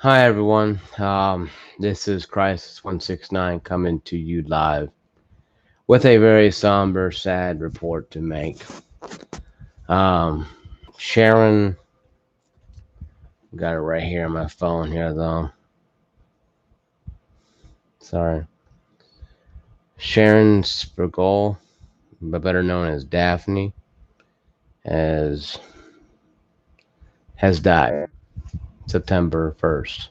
Hi everyone. This is Crisis 169 coming to you live with a very somber, sad report to make. Um, Sharon, got it right here on my phone here though. Sorry, Sharon Spruill, but better known as Daffney, has died September 1st,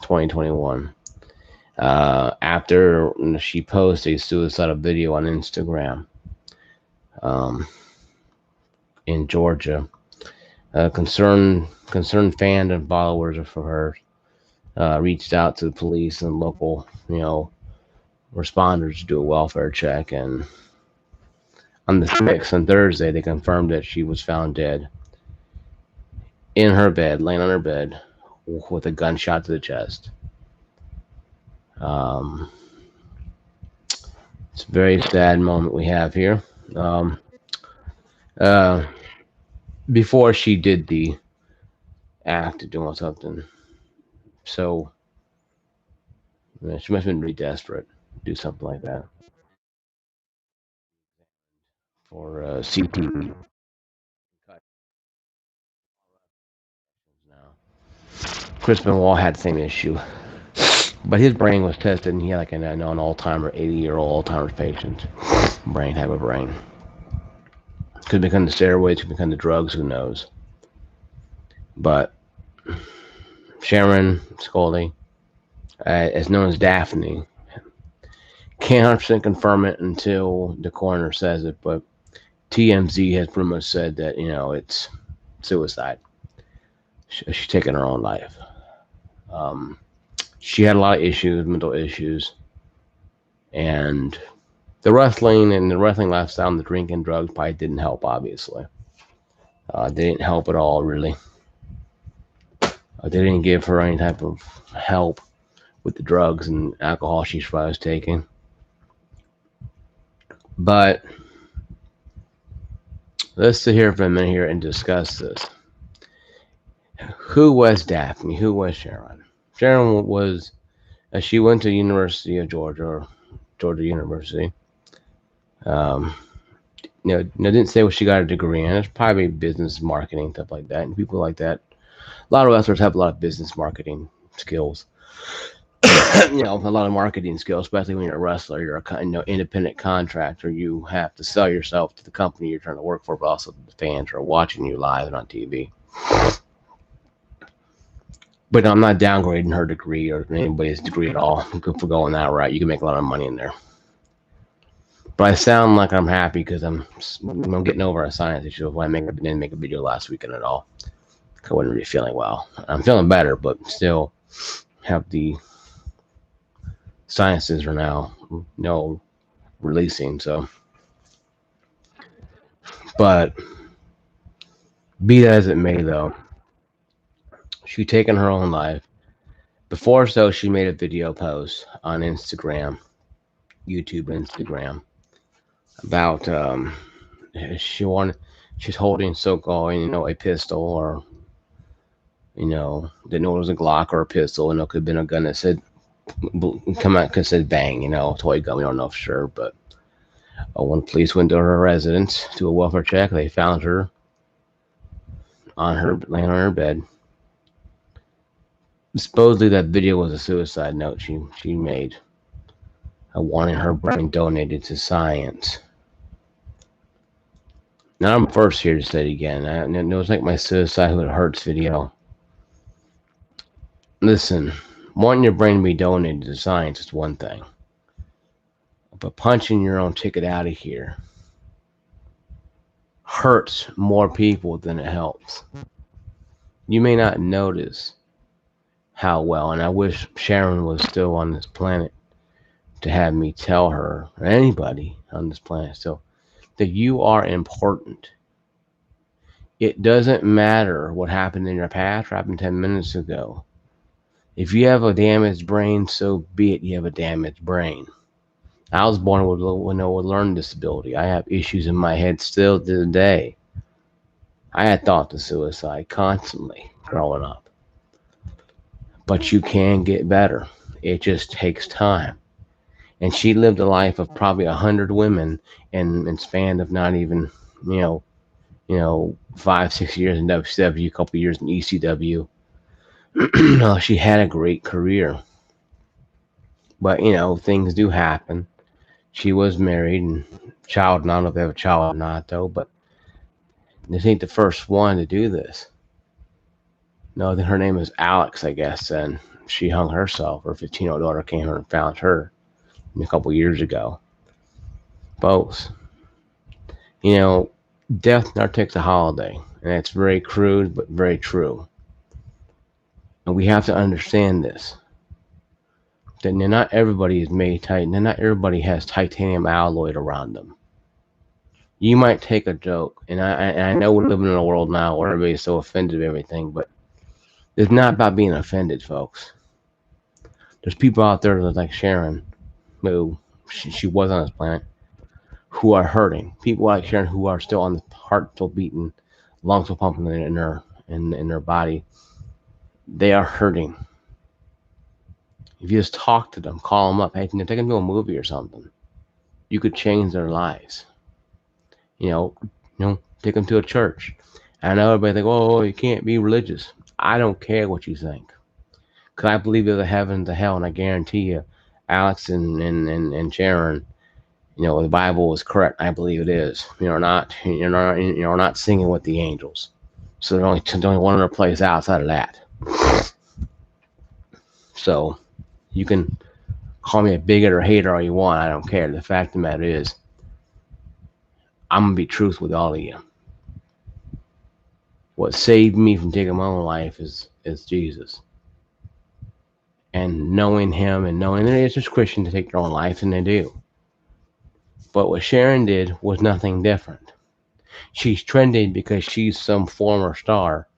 2021. After she posted a suicidal video on Instagram, um, in Georgia. Concerned fan and followers of her reached out to the police and local, responders to do a welfare check. And on the 6th, on Thursday, they confirmed that she was found dead in her bed, laying on her bed, with a gunshot to the chest. Um, it's a very sad moment we have here. Um, uh, Before she did the act of doing something, so she must have been really desperate to do something like that for CTE. Chris Benoit had the same issue, but his brain was tested, and he had like an Alzheimer, 80-year-old Alzheimer's patient brain, type of brain. Could become the steroids, could become the drugs, who knows? But Sharon Scully, as known as Daphne, can't 100% confirm it until the coroner says it, but TMZ has pretty much said that, it's suicide. She's taking her own life. Um, she had a lot of issues, mental issues, and the wrestling lifestyle and the drinking drugs probably didn't help, obviously. They didn't help at all, really. They didn't give her any type of help with the drugs and alcohol she was taking. But let's sit here for a minute here and discuss this. Who was Daphne? Who was Sharon? Sharon was, she went to the University of Georgia, or Georgia University. Um, didn't say what she got a degree in. It's probably business marketing, stuff like that. And people like that, a lot of wrestlers have a lot of business marketing skills. A lot of marketing skills, especially when you're a wrestler. You're a independent contractor. You have to sell yourself to the company you're trying to work for, but also the fans who are watching you live and on TV. But I'm not downgrading her degree or anybody's degree at all. Good for going that route. You can make a lot of money in there. But I sound like I'm happy because I'm getting over a sinus issue. Why I didn't make a video last weekend at all. I wasn't really feeling well. I'm feeling better, but still have the sinuses are now no releasing. So, but be that as it may, though, she taken her own life. Before so, she made a video post on Instagram, Instagram, about she's holding so-called a pistol, or didn't know it was a Glock or a pistol. Could have been a gun that said come out, could said bang, toy gun. We don't know for sure, but when police went to her residence to a welfare check, they found her laying on her bed. Supposedly, that video was a suicide note she made, wanting her brain donated to science. Now I'm first here to say it again. It was like my suicide who it hurts video. Listen, wanting your brain to be donated to science is one thing, but punching your own ticket out of here hurts more people than it helps. You may not notice how well, and I wish Sharon was still on this planet to have me tell her, or anybody on this planet still, that you are important. It doesn't matter what happened in your past or happened 10 minutes ago. If you have a damaged brain, so be it. You have a damaged brain. I was born with a learning disability. I have issues in my head still to this day. I had thoughts of suicide constantly growing up. but you can get better. It just takes time. And she lived a life of probably 100 women in span of not even, you know, 5, 6 years in WCW, a couple years in ECW. She had a great career, but things do happen. She was married and child. I don't know if they have a child or not though, but this ain't the first one to do this. No, I think her name is Alex, I guess, and she hung herself. Her 15-year-old daughter came here and found her a couple years ago. Both. Death never takes a holiday, and it's very crude but very true. And we have to understand this. That not everybody is made tight, and not everybody has titanium alloy around them. You might take a joke, and I know we're living in a world now where everybody's so offended of everything, but it's not about being offended, folks. There's people out there that like Sharon, who she was on this planet, who are hurting. People like Sharon who are still on the heart still beating, lungs still pumping in their body. They are hurting. If you just talk to them, call them up, hey, take them to a movie or something, you could change their lives. Take them to a church. I know everybody think, oh, you can't be religious. I don't care what you think. Because I believe there's a heaven and a hell, and I guarantee you, Alex and Sharon, the Bible is correct. I believe it is. You're not singing with the angels. So there's only one other place outside of that. So you can call me a bigot or hater all you want. I don't care. The fact of the matter is, I'm going to be truth with all of you. What saved me from taking my own life is Jesus. And knowing him and knowing that it's just Christian to take their own life, and they do. But what Sharon did was nothing different. She's trending because she's some former star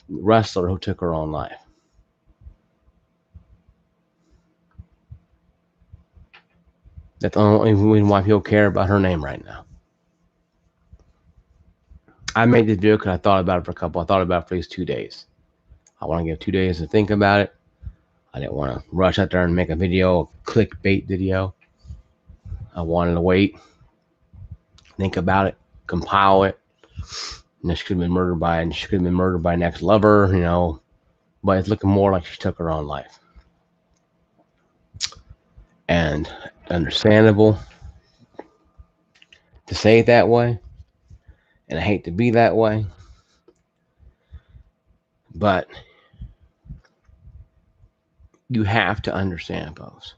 wrestler who took her own life. That's the only reason why people care about her name right now. I made this video because I thought about it I thought about it for these 2 days. I want to give 2 days to think about it. I didn't want to rush out there and make a clickbait video. I wanted to wait, think about it, compile it. And she could have been murdered by an ex-lover, but it's looking more like she took her own life. And understandable to say it that way, and I hate to be that way, but you have to understand, folks.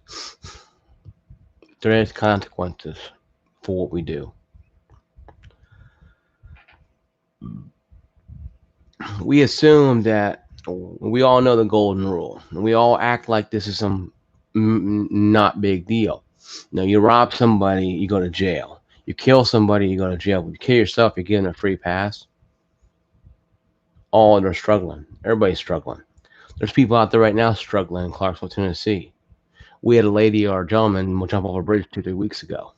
There is consequences for what we do. We assume that we all know the golden rule, and we all act like this is some not big deal. You rob somebody, you go to jail. You kill somebody, you go to jail. When you kill yourself, you're getting a free pass. Oh, they're struggling. Everybody's struggling. There's people out there right now struggling in Clarksville, Tennessee. We had a lady or a gentleman jump off a bridge 2-3 weeks ago.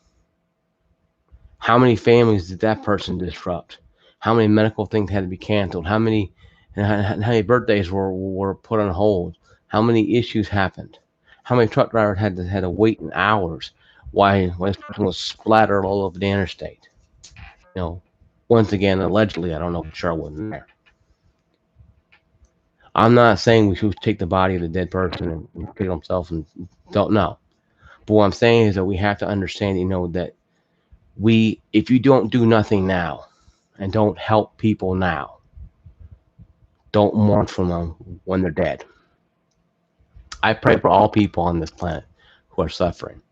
How many families did that person disrupt? How many medical things had to be canceled? How many birthdays were put on hold? How many issues happened? How many truck drivers had to wait in hours while this person was splattered all over the interstate? Once again, allegedly, I don't know for sure I wasn't there. I'm not saying we should take the body of the dead person and kill himself and don't know. But what I'm saying is that we have to understand, that if you don't do nothing now and don't help people now, don't mourn for them when they're dead. I pray for all people on this planet who are suffering.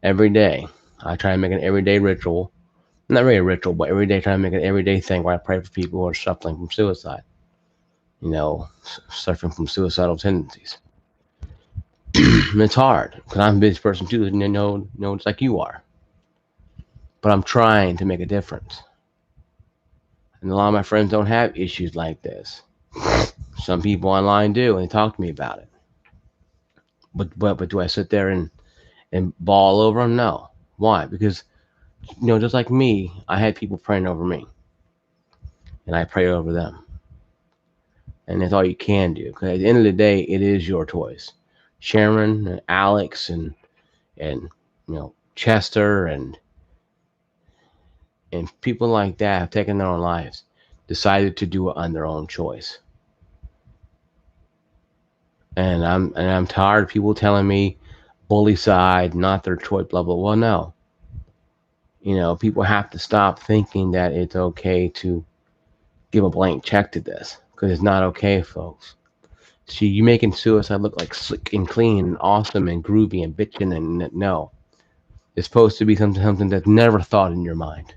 Every day, I try to make an everyday ritual. Not really a ritual, but every day try to make an everyday thing where I pray for people who are suffering from suicide. Suffering from suicidal tendencies. It's hard because I'm a busy person too, it's like you are. But I'm trying to make a difference. And a lot of my friends don't have issues like this. Some people online do, and they talk to me about it. But do I sit there and bawl over them? No. Why? Because, just like me, I had people praying over me. And I pray over them. and that's all you can do. Because at the end of the day, it is your choice. Sharon, and Alex, and Chester, and people like that have taken their own lives, decided to do it on their own choice. And I'm tired of people telling me bully side, not their choice, blah blah. Well, no, people have to stop thinking that it's okay to give a blank check to this, because it's not okay, folks. See, you making suicide look like slick and clean and awesome and groovy and bitching, and no, it's supposed to be something that's never thought in your mind.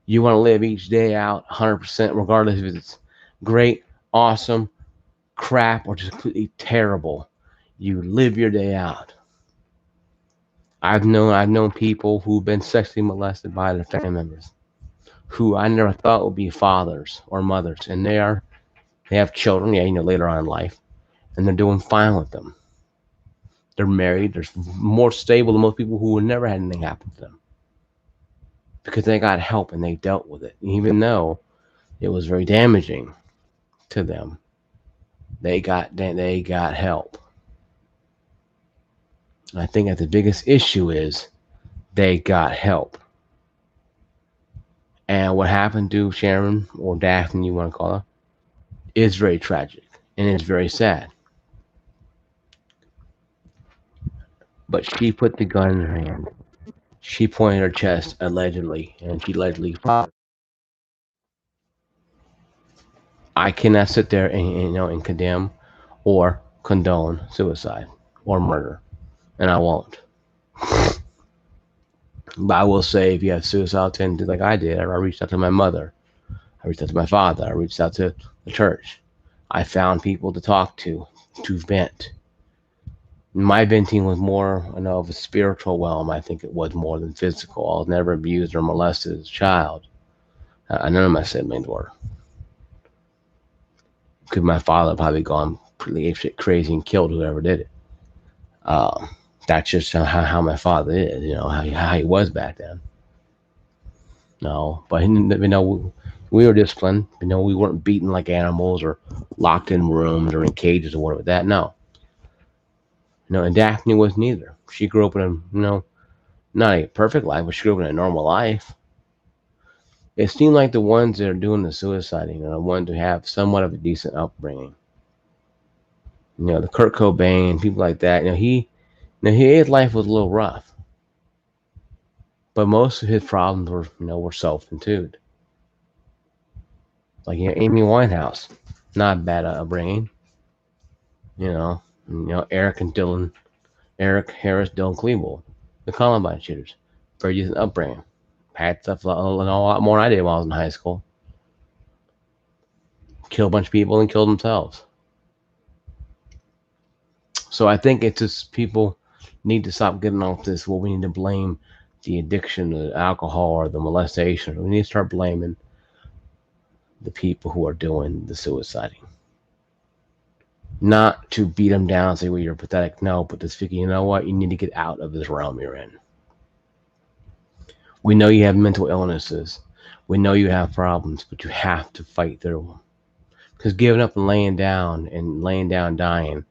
You want to live each day out 100%, regardless if it's great, awesome, crap, or just completely terrible. You live your day out. I've known people who've been sexually molested by their family members, who I never thought would be fathers or mothers, and they have children, yeah, later on in life, and they're doing fine with them. They're married. They're more stable than most people who would never had anything happen to them, because they got help and they dealt with it, even though it was very damaging to them. They got help. And I think that the biggest issue is they got help. And what happened to Sharon, or Daphne, you want to call her, is very tragic and it's very sad. But she put the gun in her hand. She pointed her chest, allegedly, and she allegedly fired. I cannot sit there and condemn or condone suicide or murder, and I won't. But I will say, if you have suicidal tendencies like I did, I reached out to my mother, I reached out to my father, I reached out to the church. I found people to talk to vent. My venting was more of a spiritual realm. I think it was more than physical. I was never abused or molested as a child. None of my siblings were. Because my father probably gone pretty crazy and killed whoever did it. Uh, that's just how my father is, how he was back then. No, but we were disciplined. We weren't beaten like animals or locked in rooms or in cages or whatever. That no, and Daphne was neither. She grew up in not a perfect life, but she grew up in a normal life. It seemed like the ones that are doing the suiciding are the ones who have somewhat of a decent upbringing. The Kurt Cobain, people like that. His life was a little rough, but most of his problems were self-inflicted. Like Amy Winehouse, not bad upbringing. You know, Eric and Dylan, Eric Harris, Dylan Klebold, the Columbine shooters, very decent upbringing. Had stuff a lot more than I did while I was in high school. Killed a bunch of people and killed themselves. So I think it's just people need to stop getting off this. Well, we need to blame the addiction, the alcohol, or the molestation. We need to start blaming the people who are doing the suiciding. Not to beat them down and say, well, you're pathetic. No, but to figure, you know what? You need to get out of this realm you're in. We know you have mental illnesses. We know you have problems, but you have to fight through them. Because giving up and laying down dying,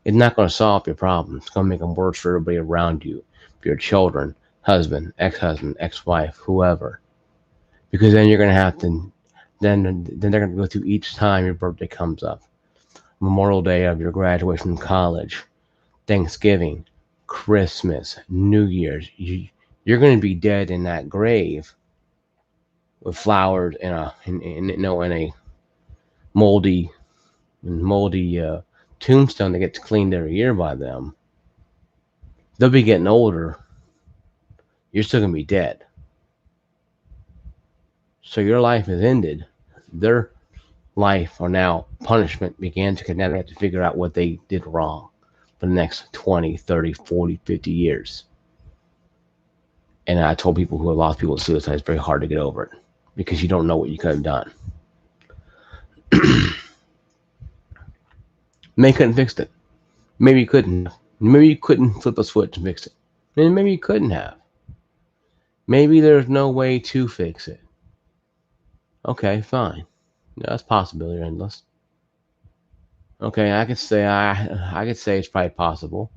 it's not going to solve your problems. It's going to make them worse for everybody around you, for your children, husband, ex-wife, whoever. Because then you're going to have to, then they're going to go through each time your birthday comes up. Memorial Day of your graduation from college, Thanksgiving, Christmas, New Year's. You're going to be dead in that grave with flowers in a moldy tombstone that gets cleaned every year by them. They'll be getting older. You're still going to be dead. So your life is ended. Their life or now punishment began to now they have to figure out what they did wrong for the next 20, 30, 40, 50 years. And I told people who have lost people to suicide, it's very hard to get over it because you don't know what you could have done. Maybe you couldn't fix it. Maybe you couldn't. Maybe you couldn't flip a switch and fix it. And maybe you couldn't have. Maybe there's no way to fix it. Okay, fine. That's possibility endless. Okay, I could say it's probably possible.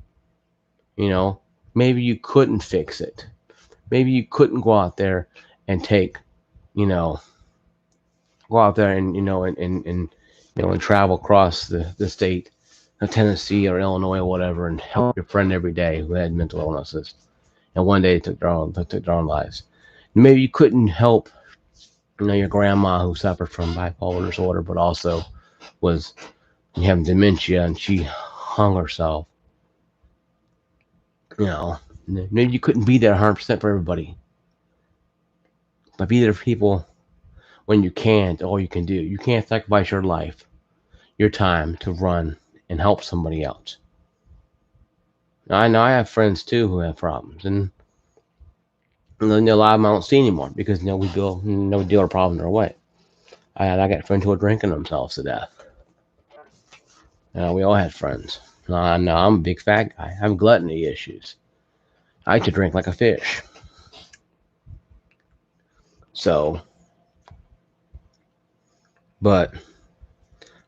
You know, maybe you couldn't fix it. Maybe you couldn't go out there and take, you know, go out there and and travel across the state of Tennessee or Illinois or whatever and help your friend every day who had mental illnesses and one day took their own lives. Maybe you couldn't help your grandma who suffered from bipolar disorder but also was having dementia and she hung herself. You know, maybe you couldn't be there 100% for everybody, but be there for people when you can't. All you can do, you can't sacrifice your life, your time to run and help somebody else. Now, I know I have friends too who have problems, and then a lot of them I don't see anymore because we deal with problems their way. I got friends who are drinking themselves to death. We all had friends. I know I'm a big fat guy. I have gluttony issues. I like to drink like a fish. So, but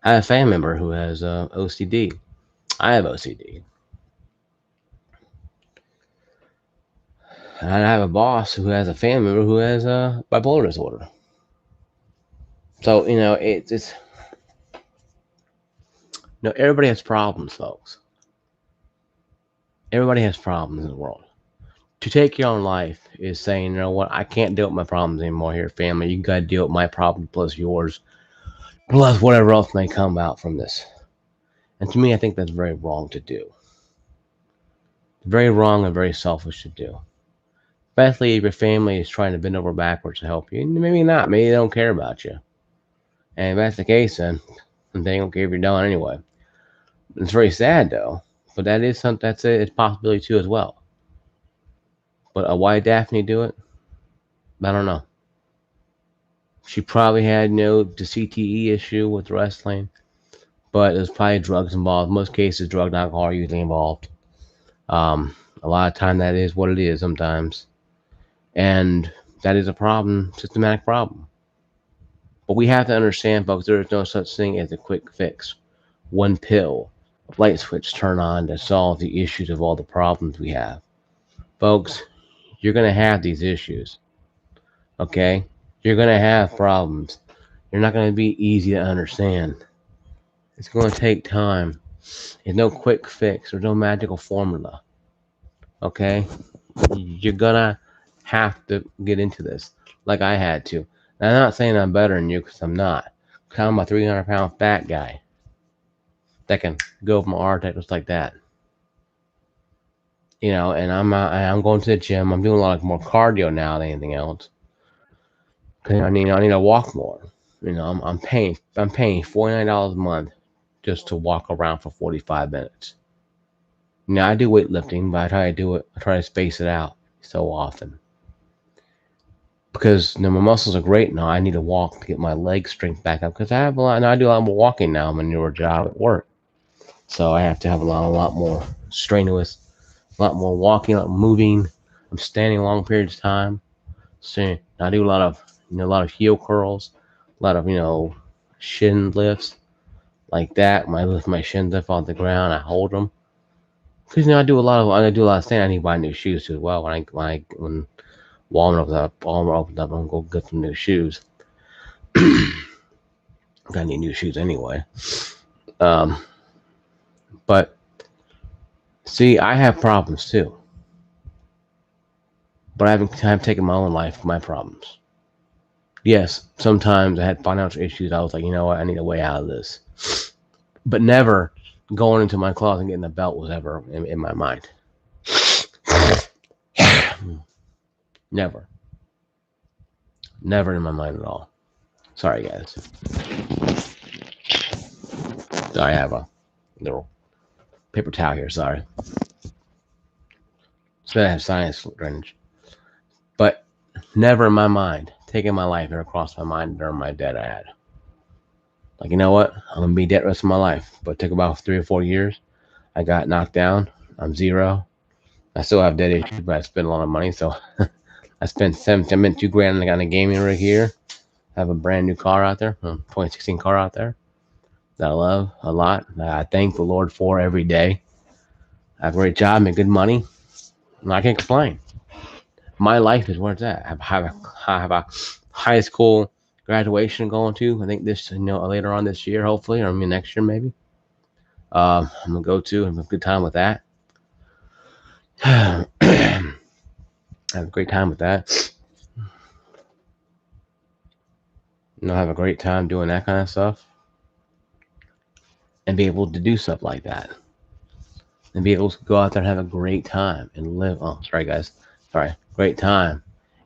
I have a family member who has OCD. I have OCD. And I have a boss who has a family member who has bipolar disorder. So it's everybody has problems, folks. Everybody has problems in the world. To take your own life is saying, you know what, I can't deal with my problems anymore here, family. You got to deal with my problem plus yours, plus whatever else may come out from this. And to me, I think that's very wrong to do. Very wrong and very selfish to do. Especially if your family is trying to bend over backwards to help you. Maybe not. Maybe they don't care about you. And if that's the case, then they don't care if you're done anyway. It's very sad though. But that is something it's a possibility too as well. But why Daffney do it? I don't know. She probably had the CTE issue with wrestling, but there's probably drugs involved. In most cases, drug and alcohol are usually involved. A lot of time that is what it is sometimes, and that is a problem, systematic problem. But we have to understand, folks, there is no such thing as a quick fix. One pill, a light switch turn on to solve the issues of all the problems we have. Folks, you're going to have these issues, okay? You're going to have problems. You're not going to be easy to understand. It's going to take time. There's no quick fix. There's no magical formula, okay? You're going to have to get into this like I had to. And I'm not saying I'm better than you because I'm not. I'm a 300-pound fat guy that can go from Arctic just like that. And I'm going to the gym. I'm doing a lot more cardio now than anything else. Cause I need to walk more. I'm paying $49 a month just to walk around for 45 minutes. Now I do weightlifting, but I try to do it. I try to space it out so often because my muscles are great now. I need to walk to get my leg strength back up because I have a lot. And I do a lot more walking now. I'm a newer job at work, so I have to have a lot more strenuous, a lot more walking, a lot moving. I'm standing long periods of time. So I do a lot of heel curls, a lot of shin lifts like that. When I lift my shins up off the ground, I hold them because I do a lot of standing. I need to buy new shoes too as well. When Walmart opens up, I'm gonna go get some new shoes. I need new shoes anyway. Um, but see, I have problems too, but I haven't taken my own life, my problems. Yes, sometimes I had financial issues. I was like, you know what, I need a way out of this. But never going into my closet and getting a belt was ever in my mind. Never. Never in my mind at all. Sorry, guys. I have a little paper towel here. Sorry. So I have sinus drainage. But never in my mind, taking my life never crossed my mind during my debt I had. Like, you know what? I'm going to be dead the rest of my life. But it took about 3 or 4 years. I got knocked down. I'm zero. I still have debt issues, but I spent a lot of money. So I spent $2,000 and I got a gaming rig here. I have a brand new car out there, a 2016 car out there. that I love a lot, that I thank the Lord for every day. I have a great job, make good money, and I can't complain. My life is where it's at. I have a high school graduation going to. I think this, later on this year, hopefully, or maybe next year, maybe. I'm gonna go to and have a good time with that. Have a great time with that. Have a great time doing that kind of stuff, and be able to do stuff like that, and be able to go out there and have a great time and live. Oh, sorry guys, sorry, great time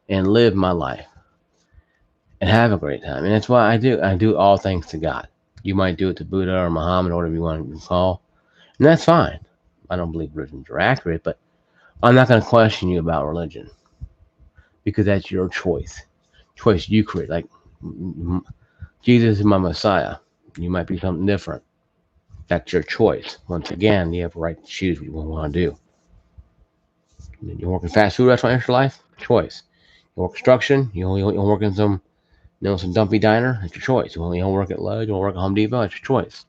and live my life and have a great time. And that's why I do. I do all things to God. You might do it to Buddha or Muhammad or whatever you want to call, and that's fine. I don't believe religions are accurate, but I'm not going to question you about religion because that's your choice you create. Like Jesus is my Messiah. You might be something different. That's your choice. Once again, you have the right to choose what you want to do. You're working fast food restaurant your life? Choice. You work construction? You work in some dumpy diner? It's your choice. You don't work at Lowe's? You don't work at Home Depot? It's your choice.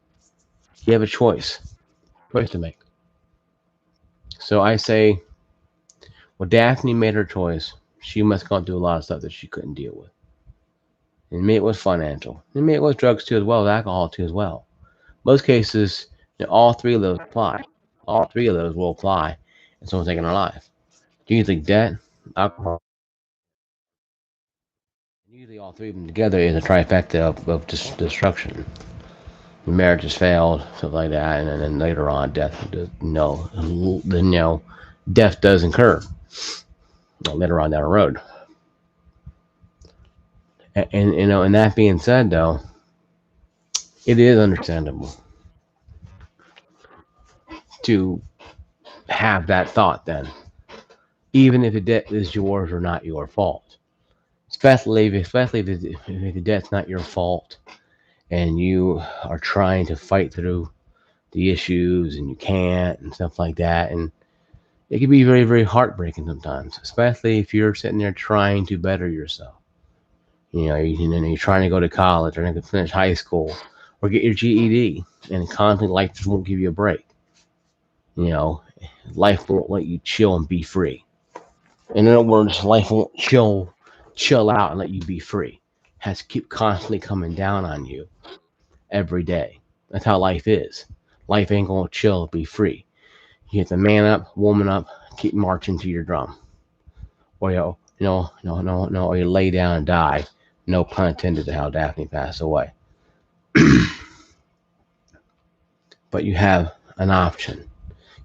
You have a choice to make. So I say, well, Daphne made her choice. She must have gone through a lot of stuff that she couldn't deal with. And maybe it was financial. And maybe it was drugs too, as well as alcohol too, as well. Most cases, all three of those apply. All three of those will apply in someone taking their life. Usually debt, alcohol, usually all three of them together is a trifecta of destruction. The marriage has failed, stuff like that, and then later on, death. Death does incur later on down the road. And that being said, though, it is understandable to have that thought. Then, even if the debt is yours or not your fault, especially if the debt's not your fault, and you are trying to fight through the issues and you can't and stuff like that, and it can be very, very heartbreaking sometimes, especially if you're sitting there trying to better yourself. You're trying to go to college or to finish high school or get your GED, and constantly life just won't give you a break. You know, life won't let you chill and be free. In other words, life won't chill out and let you be free. It has to keep constantly coming down on you every day. That's how life is. Life ain't gonna chill and be free. You have to man up, woman up, keep marching to your drum, or or you lay down and die. No pun intended to how Daphne passed away. But you have an option.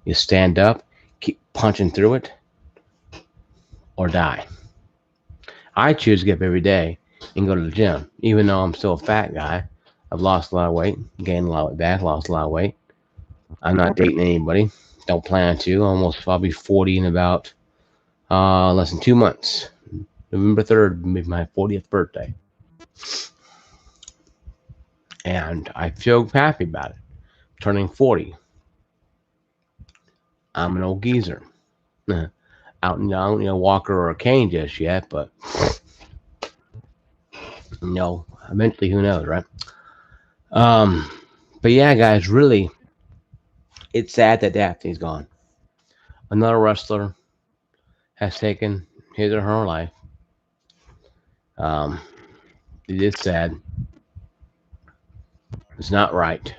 You stand up, keep punching through it, or die. I choose to get up every day and go to the gym, even though I'm still a fat guy. I've lost a lot of weight, gained a lot of weight back, lost a lot of weight. I'm not dating anybody. Don't plan to. I'll be 40 in about less than 2 months. November 3rd will be my 40th birthday. And I feel happy about it. Turning 40. I'm an old geezer. I don't need a walker or a cane just yet, but eventually, who knows, right? But yeah, guys, really, it's sad that Daphne's gone. Another wrestler has taken his or her life. Um, it is sad. It's not right.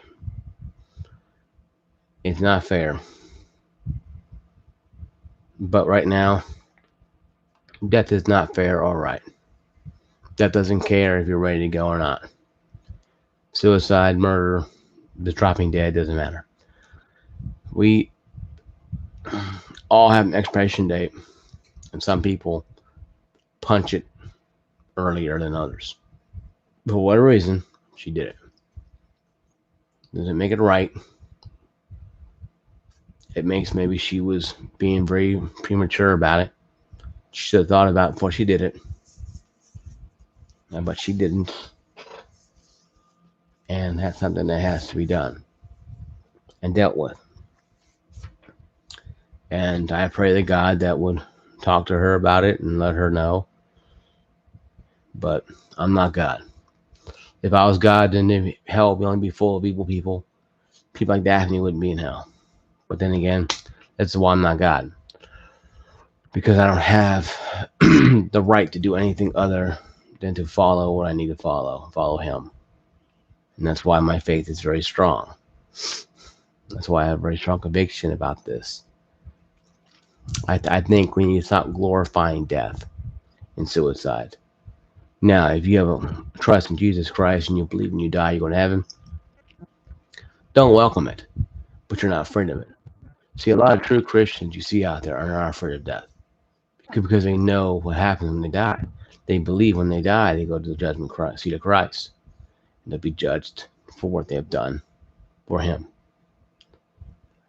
It's not fair. But right now, death is not fair or right. Death doesn't care if you're ready to go or not. Suicide, murder, the dropping dead, doesn't matter. We all have an expiration date, and some people punch it earlier than others. For whatever reason, she did it. Doesn't make it right. It makes maybe she was being very premature about it. She should have thought about it before she did it. But she didn't. And that's something that has to be done and dealt with. And I pray to God that would talk to her about it and let her know. But I'm not God. If I was God, then hell would only be full of evil people. People like Daffney wouldn't be in hell. But then again, that's why I'm not God. Because I don't have the right to do anything other than to follow what I need to follow Him. And that's why my faith is very strong. That's why I have a very strong conviction about this. I think we need to stop glorifying death and suicide. Now, if you have a trust in Jesus Christ and you believe when you die you're going to heaven, don't welcome it, but you're not afraid of it. See, a lot of true Christians you see out there are not afraid of death because they know what happens when they die. They believe when they die they go to the judgment seat of Christ. And they'll be judged for what they have done for Him.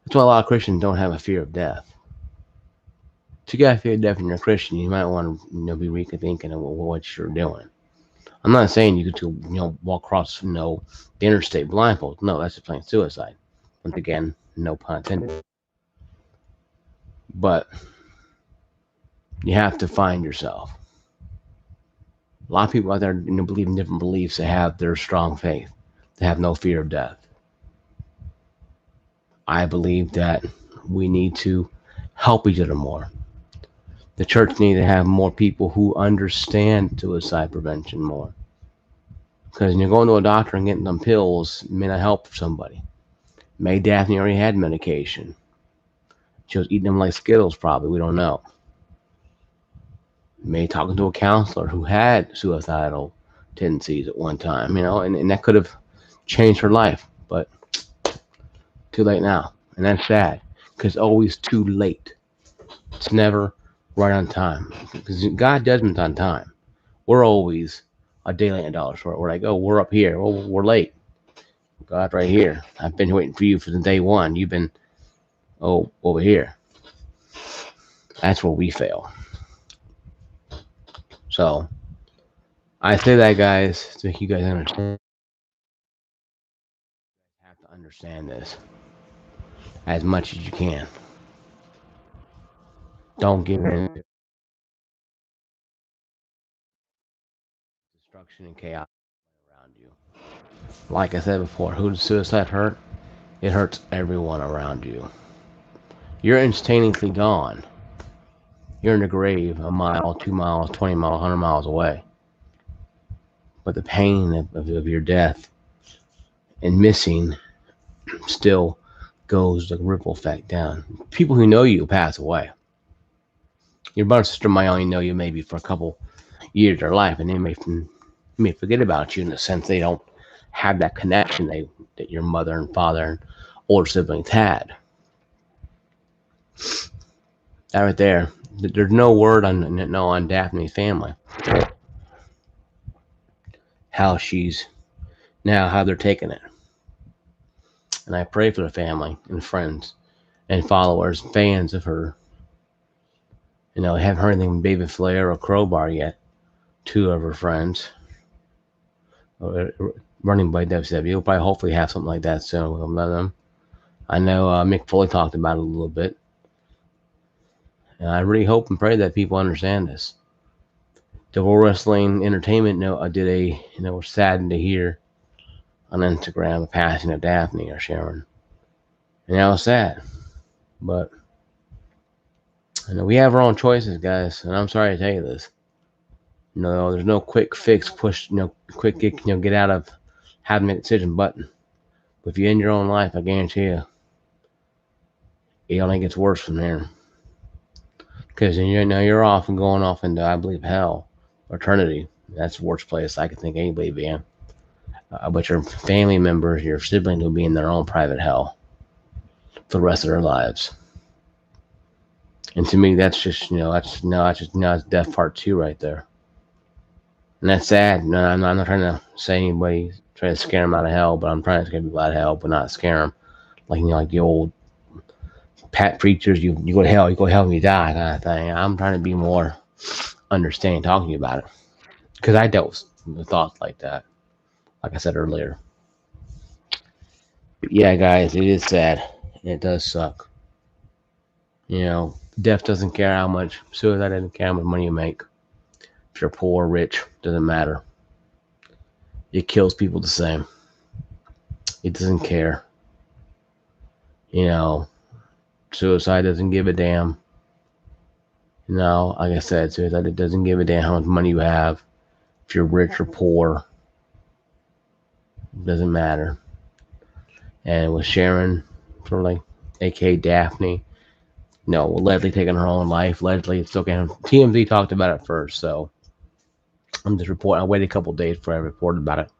That's why a lot of Christians don't have a fear of death. If you got a fear of death and you're a Christian, you might want to be rethinking of what you're doing. I'm not saying you could walk across the interstate blindfold. No, that's just plain suicide. Once again, no pun intended. But you have to find yourself. A lot of people out there believe in different beliefs. They have their strong faith. They have no fear of death. I believe that we need to help each other more. The church needs to have more people who understand suicide prevention more. Because when you're going to a doctor and getting them pills, may not help somebody. May Daffney already had medication. She was eating them like Skittles, probably. We don't know. May talking to a counselor who had suicidal tendencies at one time, and that could have changed her life. But too late now. And that's sad. Because it's always too late. It's never right on time. Because God judgment's on time. We're always a day late and a dollar short. We're like, oh, we're up here. Well, we're late. God, right here. I've been waiting for you from day one. You've been, over here. That's where we fail. So, I say that, guys, to make you guys understand. You have to understand this as much as you can. Don't give in to destruction and chaos around you. Like I said before, who does suicide hurt? It hurts everyone around you. You're instantaneously gone. You're in the grave a mile, 2 miles, 20 miles, 100 miles away. But the pain of your death and missing still goes the ripple effect down. People who know you pass away. Your brother and sister might only know you maybe for a couple years of their life, and they may forget about you in the sense they don't have that connection that your mother and father and older siblings had. That right there, there's no word on Daphne's family. How they're taking it. And I pray for the family and friends and followers, fans of her. I haven't heard anything from David Flair or Crowbar yet. Two of her friends. Running by WCW. We'll probably hopefully have something like that soon with them. I know Mick Foley talked about it a little bit. And I really hope and pray that people understand this. The World Wrestling Entertainment we're saddened to hear on Instagram the passing of Daffney or Sharon. And that was sad. But we have our own choices, guys, and I'm sorry to tell you this. There's no quick fix, push, quick get out of having a decision button. But if you end your own life, I guarantee you, it only gets worse from there. Because you're off and going off into, I believe, hell, eternity. That's the worst place I could think anybody be in. But your family members, your siblings will be in their own private hell for the rest of their lives. And to me, that's just, that's death part 2 right there. And that's sad. No, I'm not trying to say anybody try to scare them out of hell, but I'm trying to scare people out of hell, but not scare them. Like the old pat preachers, you go to hell when you die kind of thing. I'm trying to be more understanding talking to you about it. Because I dealt with thoughts like that, like I said earlier. But yeah, guys, it is sad. It does suck. Death doesn't care how much, suicide doesn't care how much money you make. If you're poor or rich, doesn't matter. It kills people the same. It doesn't care. You know, suicide doesn't give a damn. You know, like I said, suicide, it doesn't give a damn how much money you have. If you're rich or poor, it doesn't matter. And with Sharon, sort of like, aka Daffney, no, Leslie taking her own life. Leslie, it's okay. TMZ talked about it first, so I'm just reporting. I waited a couple days before I reported about it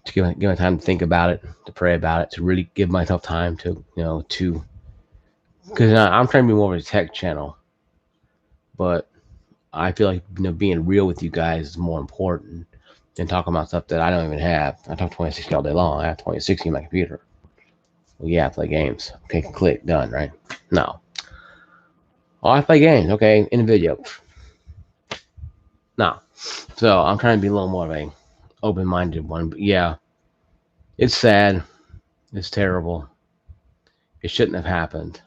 to give my time to think about it, to pray about it, to really give myself time to, because I'm trying to be more of a tech channel, but I feel like, being real with you guys is more important than talking about stuff that I don't even have. I talk 2060 all day long. I have 2060 in my computer. Well, yeah, I play games. Okay, click, done, right? No. Oh, I play games. Okay, in a video. No. So I'm trying to be a little more of a open-minded one. But yeah, it's sad. It's terrible. It shouldn't have happened.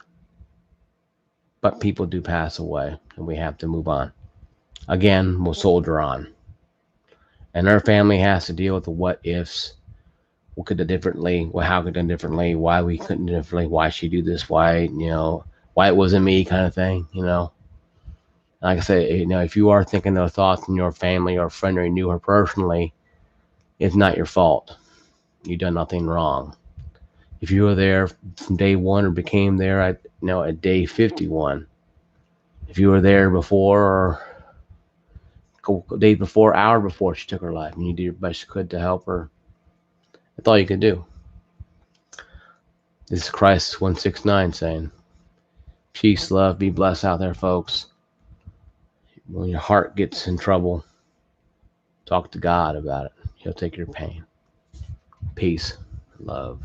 But people do pass away, and we have to move on. Again, we'll soldier on. And our family has to deal with the what ifs. What could have done differently? Well, how could have done differently? Why we couldn't do differently? Why she do this? Why, why it wasn't me, kind of thing, Like I said, if you are thinking those thoughts in your family or friend or you knew her personally, it's not your fault. You've done nothing wrong. If you were there from day one or became there at day 51, if you were there before or day before, hour before she took her life, and you did your best you could to help her, that's all you could do. This is Christ 169 saying, peace, love, be blessed out there, folks. When your heart gets in trouble, talk to God about it. He'll take your pain. Peace, love.